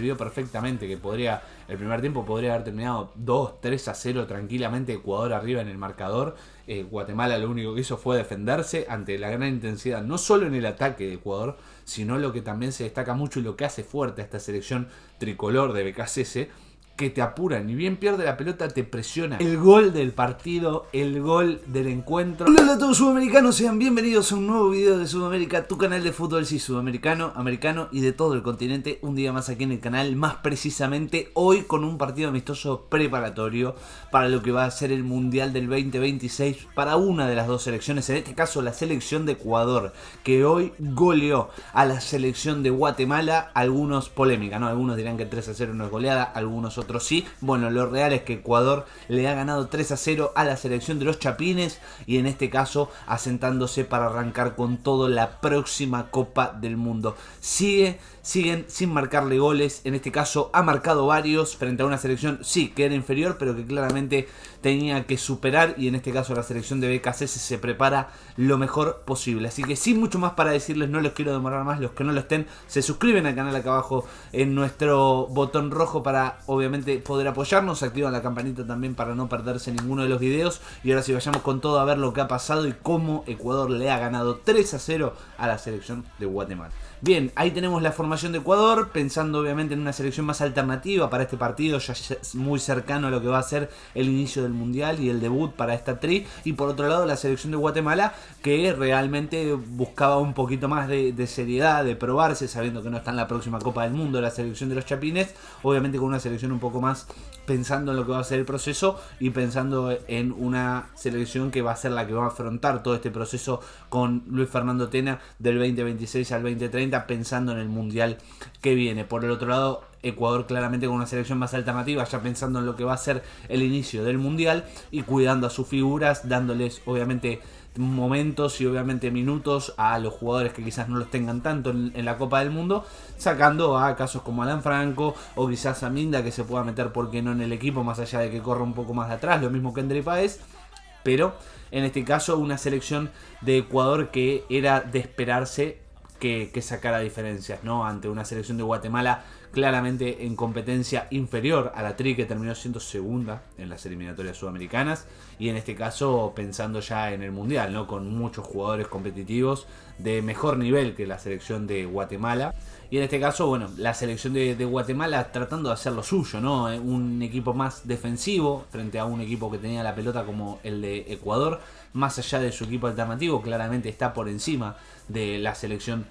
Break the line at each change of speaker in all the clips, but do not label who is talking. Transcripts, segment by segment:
vio perfectamente que el primer tiempo podría haber terminado 2-3-0 tranquilamente, Ecuador arriba en el marcador. Guatemala lo único que hizo fue defenderse ante la gran intensidad, no solo en el ataque de Ecuador, sino lo que también se destaca mucho y lo que hace fuerte a esta selección tricolor de BKCS, que te apuran, ni bien pierde la pelota te presiona. El gol del partido, el gol del encuentro. Hola a todos sudamericanos, sean bienvenidos a un nuevo video de Sudamérica, tu canal de fútbol sí sudamericano, americano y de todo el continente. Un día más aquí en el canal, más precisamente hoy con un partido amistoso preparatorio para lo que va a ser el Mundial del 2026 para una de las dos selecciones, en este caso la selección de Ecuador, que hoy goleó a la selección de Guatemala. Algunos polémica, ¿no? Algunos dirán que 3-0 no es goleada, algunos otros sí. Bueno, lo real es que Ecuador le ha ganado 3-0 a la selección de los Chapines y en este caso asentándose para arrancar con todo la próxima Copa del Mundo. Siguen sin marcarle goles, en este caso ha marcado varios frente a una selección sí que era inferior, pero que claramente tenía que superar, y en este caso la selección de BKC se prepara lo mejor posible. Así que sin mucho más para decirles, no los quiero demorar más. Los que no lo estén, se suscriben al canal acá abajo en nuestro botón rojo para obviamente poder apoyarnos, activan la campanita también para no perderse ninguno de los videos. Y ahora sí, vayamos con todo a ver lo que ha pasado y cómo Ecuador le ha ganado 3-0 a la selección de Guatemala. Bien, ahí tenemos la formación de Ecuador, pensando obviamente en una selección más alternativa para este partido, ya es muy cercano a lo que va a ser el inicio del Mundial y el debut para esta tri. Y por otro lado la selección de Guatemala, que realmente buscaba un poquito más de seriedad, de probarse, sabiendo que no está en la próxima Copa del Mundo la selección de los Chapines, obviamente con una selección un poco más pensando en lo que va a ser el proceso y pensando en una selección que va a ser la que va a afrontar todo este proceso con Luis Fernando Tena del 2026 al 2030, pensando en el Mundial que viene. Por el otro lado, Ecuador claramente con una selección más alternativa, ya pensando en lo que va a ser el inicio del Mundial y cuidando a sus figuras, dándoles obviamente momentos y obviamente minutos a los jugadores que quizás no los tengan tanto en la Copa del Mundo, sacando a casos como Alan Franco o quizás a Minda, que se pueda meter porque no en el equipo, más allá de que corra un poco más de atrás, lo mismo que André Páez. Pero en este caso una selección de Ecuador que era de esperarse que sacara diferencias, ¿no? Ante una selección de Guatemala claramente en competencia inferior a la tri, que terminó siendo segunda en las eliminatorias sudamericanas, y en este caso pensando ya en el Mundial, ¿no? Con muchos jugadores competitivos de mejor nivel que la selección de Guatemala. Y en este caso, bueno, la selección de Guatemala tratando de hacer lo suyo, ¿no? Un equipo más defensivo frente a un equipo que tenía la pelota como el de Ecuador. Más allá de su equipo alternativo, claramente está por encima de la selección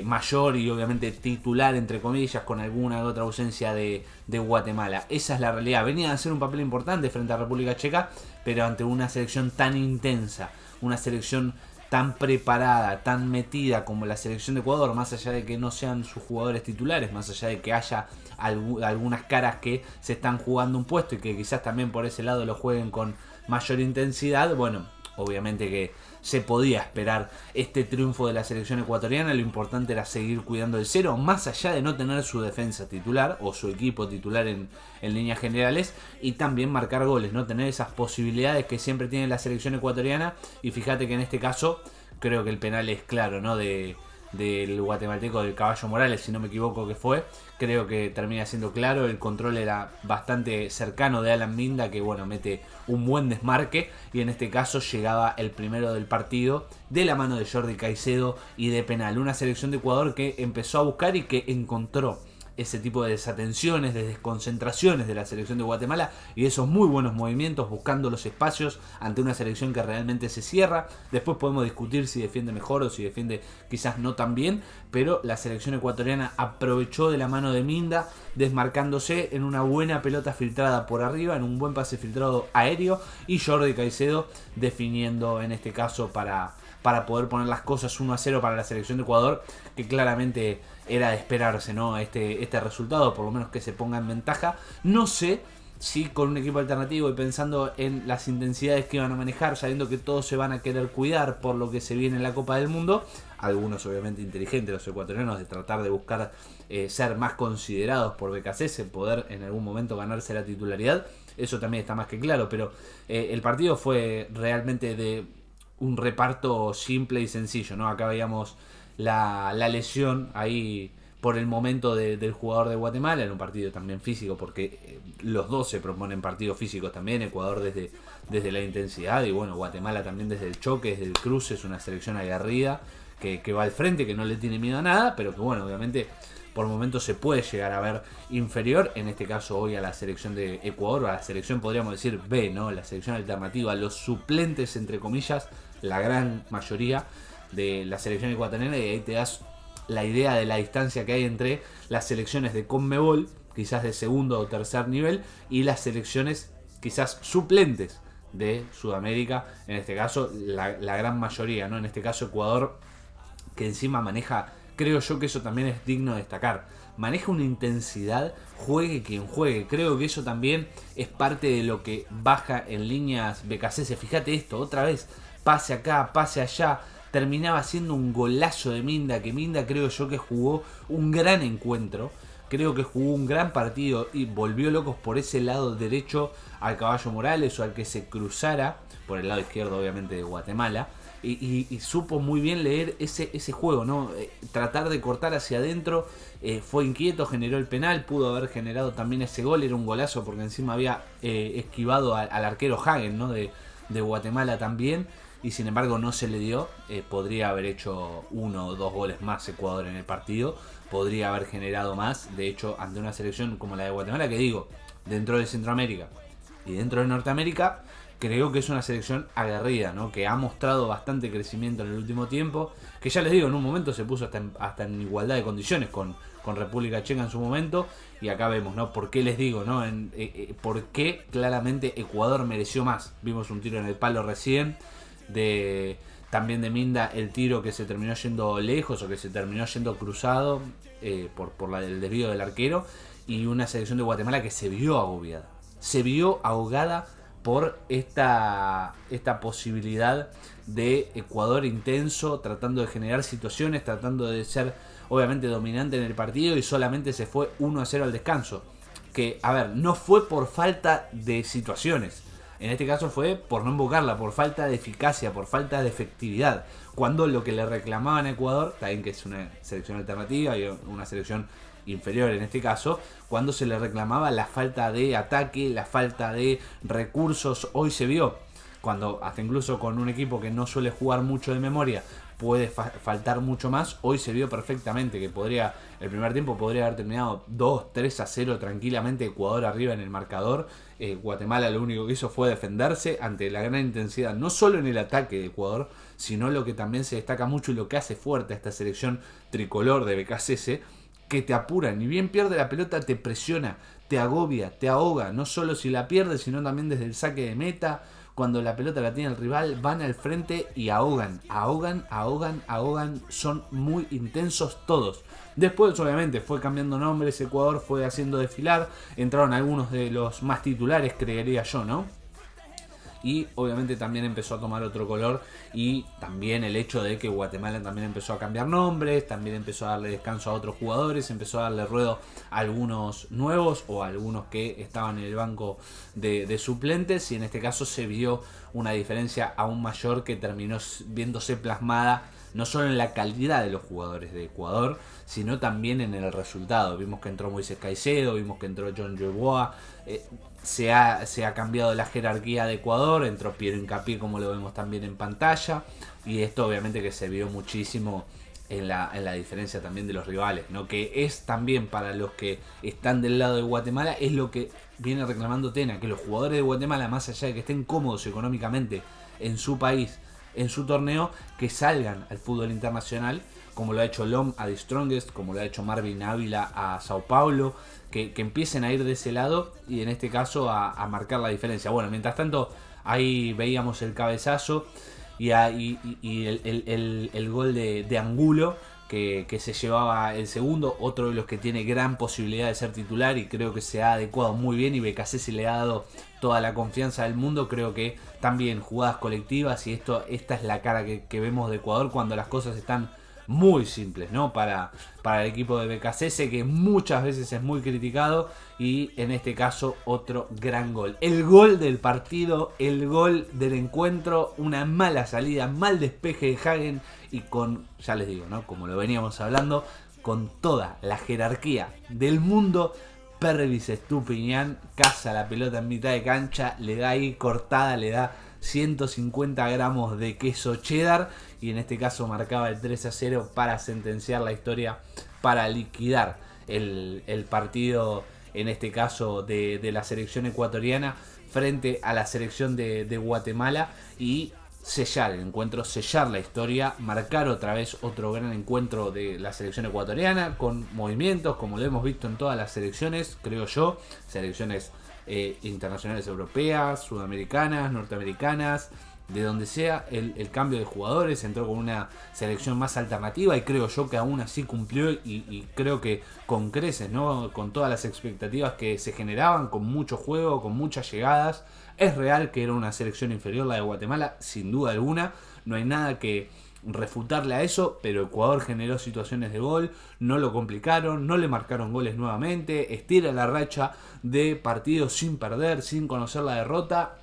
mayor y obviamente titular, entre comillas, con alguna otra ausencia de Guatemala. Esa es la realidad. Venía a hacer un papel importante frente a República Checa, pero ante una selección tan intensa, una selección tan preparada, tan metida como la selección de Ecuador, más allá de que no sean sus jugadores titulares, más allá de que haya algunas caras que se están jugando un puesto y que quizás también por ese lado lo jueguen con mayor intensidad, bueno, obviamente que se podía esperar este triunfo de la selección ecuatoriana. Lo importante era seguir cuidando el cero, más allá de no tener su defensa titular o su equipo titular en líneas generales, y también marcar goles, no tener esas posibilidades que siempre tiene la selección ecuatoriana. Y fíjate que en este caso creo que el penal es claro, ¿no? Del guatemalteco, del Caballo Morales, si no me equivoco que fue. Creo que termina siendo claro, el control era bastante cercano de Alan Minda, que bueno, mete un buen desmarque, y en este caso llegaba el primero del partido de la mano de Jordi Caicedo y de penal. Una selección de Ecuador que empezó a buscar y que encontró ese tipo de desatenciones, de desconcentraciones de la selección de Guatemala y esos muy buenos movimientos buscando los espacios ante una selección que realmente se cierra. Después podemos discutir si defiende mejor o si defiende quizás no tan bien, pero la selección ecuatoriana aprovechó de la mano de Minda, desmarcándose en una buena pelota filtrada por arriba, en un buen pase filtrado aéreo, y Jordi Caicedo definiendo en este caso para poder poner las cosas 1-0 para la selección de Ecuador, que claramente era de esperarse, ¿no? Este resultado, por lo menos que se ponga en ventaja. No sé si con un equipo alternativo y pensando en las intensidades que iban a manejar, sabiendo que todos se van a querer cuidar por lo que se viene en la Copa del Mundo, algunos obviamente inteligentes, los ecuatorianos, de tratar de buscar ser más considerados por BKC, poder en algún momento ganarse la titularidad, eso también está más que claro, pero el partido fue realmente de un reparto simple y sencillo, ¿no? Acá veíamos la lesión ahí por el momento del jugador de Guatemala, en un partido también físico, porque los dos se proponen partidos físicos también, Ecuador desde la intensidad y bueno, Guatemala también desde el choque, desde el cruce, es una selección aguerrida que va al frente, que no le tiene miedo a nada, pero que bueno, obviamente por momentos se puede llegar a ver inferior, en este caso hoy a la selección de Ecuador, o a la selección podríamos decir B, ¿no? La selección alternativa, los suplentes entre comillas, la gran mayoría de la selección ecuatoriana, y ahí te das la idea de la distancia que hay entre las selecciones de CONMEBOL, quizás de segundo o tercer nivel, y las selecciones quizás suplentes de Sudamérica, en este caso la gran mayoría, ¿no? En este caso Ecuador, que encima maneja, creo yo que eso también es digno de destacar, maneja una intensidad, juegue quien juegue, creo que eso también es parte de lo que baja en líneas BKC. Fíjate esto, otra vez, pase acá, pase allá, terminaba siendo un golazo de Minda, que Minda creo yo que jugó un gran encuentro, creo que jugó un gran partido y volvió locos por ese lado derecho al Caballo Morales o al que se cruzara, por el lado izquierdo obviamente de Guatemala, y supo muy bien leer ese juego, ¿no? Tratar de cortar hacia adentro, fue inquieto, generó el penal, pudo haber generado también ese gol, era un golazo porque encima había esquivado al arquero Hagen, ¿no? de Guatemala también, y sin embargo no se le dio. Podría haber hecho 1 o 2 goles más Ecuador en el partido, podría haber generado más, de hecho ante una selección como la de Guatemala, que digo, dentro de Centroamérica y dentro de Norteamérica, creo que es una selección aguerrida, ¿no? Que ha mostrado bastante crecimiento en el último tiempo, que ya les digo, en un momento se puso hasta en igualdad de condiciones con República Checa en su momento, y acá vemos, ¿no? ¿Por qué les digo, ¿no? ¿Por qué claramente Ecuador mereció más? Vimos un tiro en el palo recién, también de Minda, el tiro que se terminó yendo lejos o que se terminó yendo cruzado por el desvío del arquero, y una selección de Guatemala que se vio agobiada, se vio ahogada por esta posibilidad de Ecuador intenso, tratando de generar situaciones, tratando de ser obviamente dominante en el partido, y solamente se fue 1-0 al descanso. Que, a ver, no fue por falta de situaciones, en este caso fue por no invocarla, por falta de eficacia, por falta de efectividad. Cuando lo que le reclamaban a Ecuador, también que es una selección alternativa y una selección inferior en este caso, cuando se le reclamaba la falta de ataque, la falta de recursos, hoy se vio, cuando hasta incluso con un equipo que no suele jugar mucho de memoria puede faltar mucho más, hoy se vio perfectamente que el primer tiempo podría haber terminado 2-3-0 tranquilamente, Ecuador arriba en el marcador. Guatemala lo único que hizo fue defenderse ante la gran intensidad, no solo en el ataque de Ecuador, sino lo que también se destaca mucho y lo que hace fuerte a esta selección tricolor de BKC, que te apura, ni bien pierde la pelota te presiona, te agobia, te ahoga, no solo si la pierde, sino también desde el saque de meta, cuando la pelota la tiene el rival, van al frente y ahogan, son muy intensos todos. Después obviamente fue cambiando nombres, Ecuador fue haciendo desfilar, entraron algunos de los más titulares, creería yo, ¿no? Y obviamente también empezó a tomar otro color, y también el hecho de que Guatemala también empezó a cambiar nombres, también empezó a darle descanso a otros jugadores, empezó a darle ruedo a algunos nuevos o a algunos que estaban en el banco de suplentes, y en este caso se vio una diferencia aún mayor que terminó viéndose plasmada no solo en la calidad de los jugadores de Ecuador, sino también en el resultado. Vimos que entró Moisés Caicedo, vimos que entró John Yeboah, se ha cambiado la jerarquía de Ecuador, entró Piero Hincapié como lo vemos también en pantalla, y esto obviamente que se vio muchísimo en la diferencia también de los rivales, ¿no? Que es también para los que están del lado de Guatemala, es lo que viene reclamando Tena, que los jugadores de Guatemala, más allá de que estén cómodos económicamente en su país, en su torneo, que salgan al fútbol internacional, como lo ha hecho Lom a The Strongest, como lo ha hecho Marvin Ávila a Sao Paulo, que empiecen a ir de ese lado y en este caso a marcar la diferencia. Bueno, mientras tanto ahí veíamos el cabezazo y el gol de Angulo, que se llevaba el segundo, otro de los que tiene gran posibilidad de ser titular, y creo que se ha adecuado muy bien, y BKC se le ha dado toda la confianza del mundo. Creo que también jugadas colectivas, y esta es la cara que vemos de Ecuador cuando las cosas están muy simples, ¿no? Para el equipo de BKC, que muchas veces es muy criticado, y en este caso otro gran gol. El gol del partido, el gol del encuentro, una mala salida, mal despeje de Hagen, y ya les digo, ¿no? Como lo veníamos hablando, con toda la jerarquía del mundo. Pervis Estupiñán caza la pelota en mitad de cancha, le da ahí cortada, le da 150 gramos de queso cheddar y en este caso marcaba el 3-0 para sentenciar la historia, para liquidar el partido, en este caso de la selección ecuatoriana frente a la selección de Guatemala, y sellar el encuentro, sellar la historia, marcar otra vez otro gran encuentro de la selección ecuatoriana con movimientos como lo hemos visto en todas las selecciones, creo yo, selecciones internacionales europeas, sudamericanas, norteamericanas, de donde sea, el cambio de jugadores, entró con una selección más alternativa y creo yo que aún así cumplió y creo que con creces, ¿no? Con todas las expectativas que se generaban, con mucho juego, con muchas llegadas. Es real que era una selección inferior la de Guatemala, sin duda alguna, no hay nada que refutarle a eso, pero Ecuador generó situaciones de gol, no lo complicaron, no le marcaron goles nuevamente, estira la racha de partidos sin perder, sin conocer la derrota.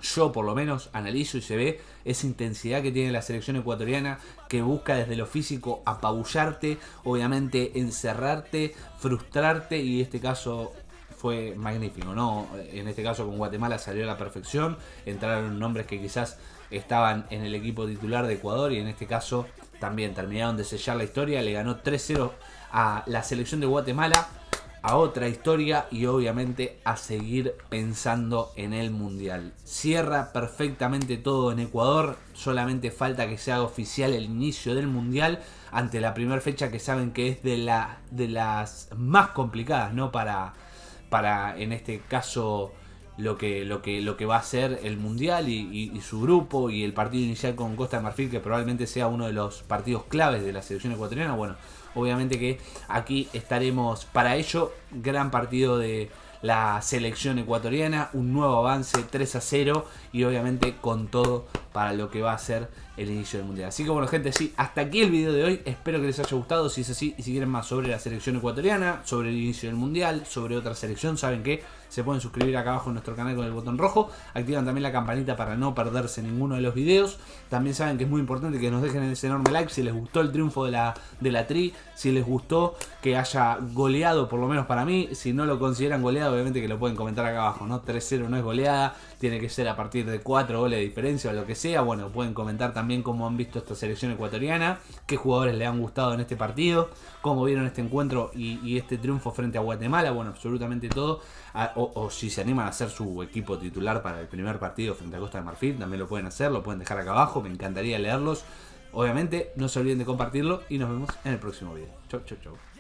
Yo por lo menos analizo y se ve esa intensidad que tiene la selección ecuatoriana, que busca desde lo físico apabullarte, obviamente encerrarte, frustrarte, y en este caso fue magnífico, ¿no? En este caso con Guatemala salió a la perfección, entraron nombres que quizás estaban en el equipo titular de Ecuador y en este caso también terminaron de sellar la historia, le ganó 3-0 a la selección de Guatemala, a otra historia y obviamente a seguir pensando en el Mundial. Cierra perfectamente todo en Ecuador, solamente falta que se haga oficial el inicio del Mundial ante la primera fecha, que saben que es de las más complicadas, ¿no? Para en este caso lo que va a ser el Mundial y su grupo, y el partido inicial con Costa de Marfil, que probablemente sea uno de los partidos claves de la selección ecuatoriana. Bueno, obviamente que aquí estaremos para ello. Gran partido de la selección ecuatoriana, un nuevo avance 3-0 y obviamente con todo para lo que va a ser el inicio del Mundial. Así que bueno, gente, sí, hasta aquí el video de hoy, espero que les haya gustado. Si es así y si quieren más sobre la selección ecuatoriana, sobre el inicio del Mundial, sobre otra selección, saben que se pueden suscribir acá abajo en nuestro canal con el botón rojo, activan también la campanita para no perderse ninguno de los videos. También saben que es muy importante que nos dejen ese enorme like si les gustó el triunfo de la Tri, si les gustó que haya goleado, por lo menos para mí. Si no lo consideran goleado, obviamente que lo pueden comentar acá abajo, ¿no? 3-0 no es goleada, tiene que ser a partir de 4 goles de diferencia o lo que sea. Bueno, pueden comentar también cómo han visto esta selección ecuatoriana, qué jugadores les han gustado en este partido, cómo vieron este encuentro y este triunfo frente a Guatemala. Bueno, absolutamente todo. O si se animan a hacer su equipo titular para el primer partido frente a Costa de Marfil, también lo pueden hacer, lo pueden dejar acá abajo, me encantaría leerlos. Obviamente, no se olviden de compartirlo y nos vemos en el próximo video. Chau, chau, chau.